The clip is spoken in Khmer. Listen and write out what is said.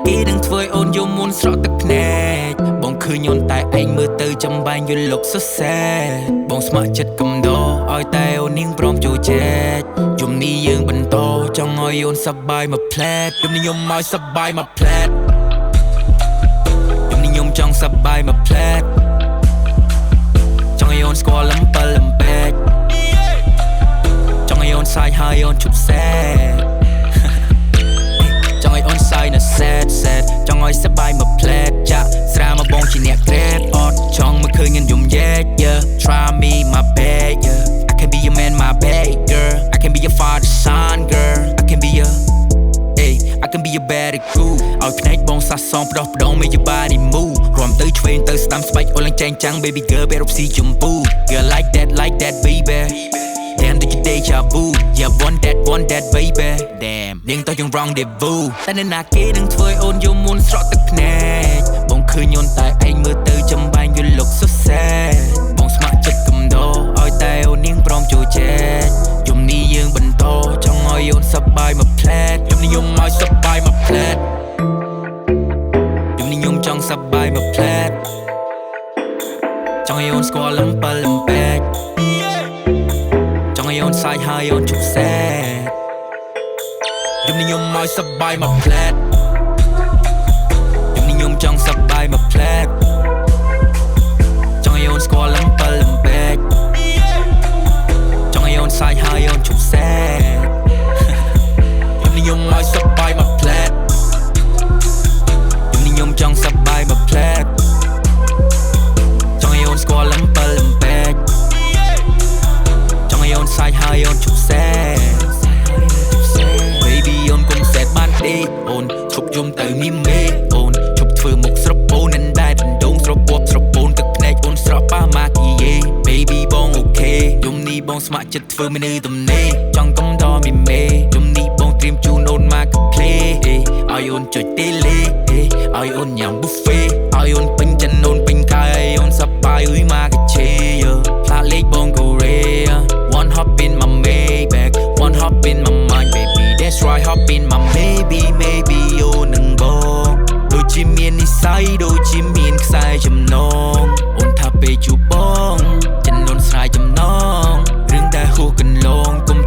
គេនឹងធ្វើអូនយំមុនស្រក់ទឹកភ្នែកបងឃើញអូនតែឯងមើលទៅចំបាញ់យល់លុកសសែបងស្ម័គ្រចិត្តកំដរឲ្យតែអូននាងព្រមចូលចែកយំនេះយើងបន្តចង់ឲ្យអូនសប្បាយមកផ្លែតយំនេះខ្ញុំឲ្យសប្បាយមកផ្លែតយំនេះខ្ញុំចង់សប្បាយមកផ្លែតចង់ឲ្យអូនស្គាល់លំពិលលំពេកចង់ឲ្យអូនសាយហើយអូនជប់សែចង់ឲ្យអូនសាយនៅសែតចង់ឲ្យសប្បាយមកផ្លែតចាក់ស្រាមកបងជាអ្នកក្រែតអត់ចង់មកឃើញខ្ញុំយំយែក yeah try me my bad yeah I can be your man my bad girl I can be your father's son girl I can be your I can be your bad crew ឲ្យភ្នែកបងសាសងផ្ដោះផ្ដង make your body move រួមទៅឆ្វេងទៅស្ដាំស្បែកអូនឡើងចែងចាំង baby girl បែររូបស៊ីជម្ពូ girl like that baby Damn did you deja vu Yeah want that baby Damn នាងតោះយើង rendezvous តែនៅណាគេនឹងធ្វើអូនយំមុនស្រក់ទឹកភ្នែកបងឃើញអូនតែឯងមើលទៅចំបាញ់យល់លុកសរសែបងស្ម័គ្រចិត្តកំដរឲ្យតែអូននាងព្រមចូលចែកយំនេះយើងបន្តចង់ឲ្យអូនសប្បាយមកផ្លែតយំនេះខ្ញុំឲ្យសប្បាយមកផ្លែតយំនេះខ្ញុំចង់សប្បាយមកផ្លែតចង់ឲ្យអូនស្គាល់លំពិលលំពេកចង់ឲ្យអូនសាយហើយអូនជប់សែយំនេះខ្ញុំឲ្យសប្បាយមកផ្លែតយំនេះខ្ញុំចង់សប្បាយមកផ្លែតចង់ឲ្យអូនស្គាល់លំពិលលំពេកចង់ឲ្យអូនសាយហើយអូនជប់សែយំនេះខ្ញុំឲ្យសប្បាយមកផ្លែតយំនេះខ្ញុំចង់សប្បាយមកផ្លែតចង់ឲ្យអូនស្គាល់លំពិលលំពេកចង់ឲ្យអូនសាយហើយអូនជប់សែ Baby អូនកុំសែតបានទេអូនឈប់យំទៅមីមេអូនឈប់ធ្វើមុខស្រពោននឹងដែរដណ្ដងស្រពស្រពោនទឹកភ្នែកអូនស្រក់ប៉ាម៉ាគីយេ Baby បងអូខេយំនេះបងស្ម័គ្រចិត្តធ្វើមេនឺទំនេរចង់កំដរមីមេយំនេះបងត្រៀមជូនអូនមកកាផ្លេឲ្យអូនចុចតេលេឲ្យអូនញ៉ាំ buffet ឲ្យអូនពេញចិត្តអូនពេញកាយឲ្យអូនសប្បាយអ៊ុយមកកាឆេផ្លាលេខបងកូរ៉េ One hop in my Maybach One hop in my mind baby That's right hop in my maybe អូននឹងបងដូចជាមាននិស្ស័យដូចជាមានខ្សែចំណងអូនថាពេលជួបបងចិនអូនស្រ័យចំណងរឿងដែលហួសកន្លងកុំ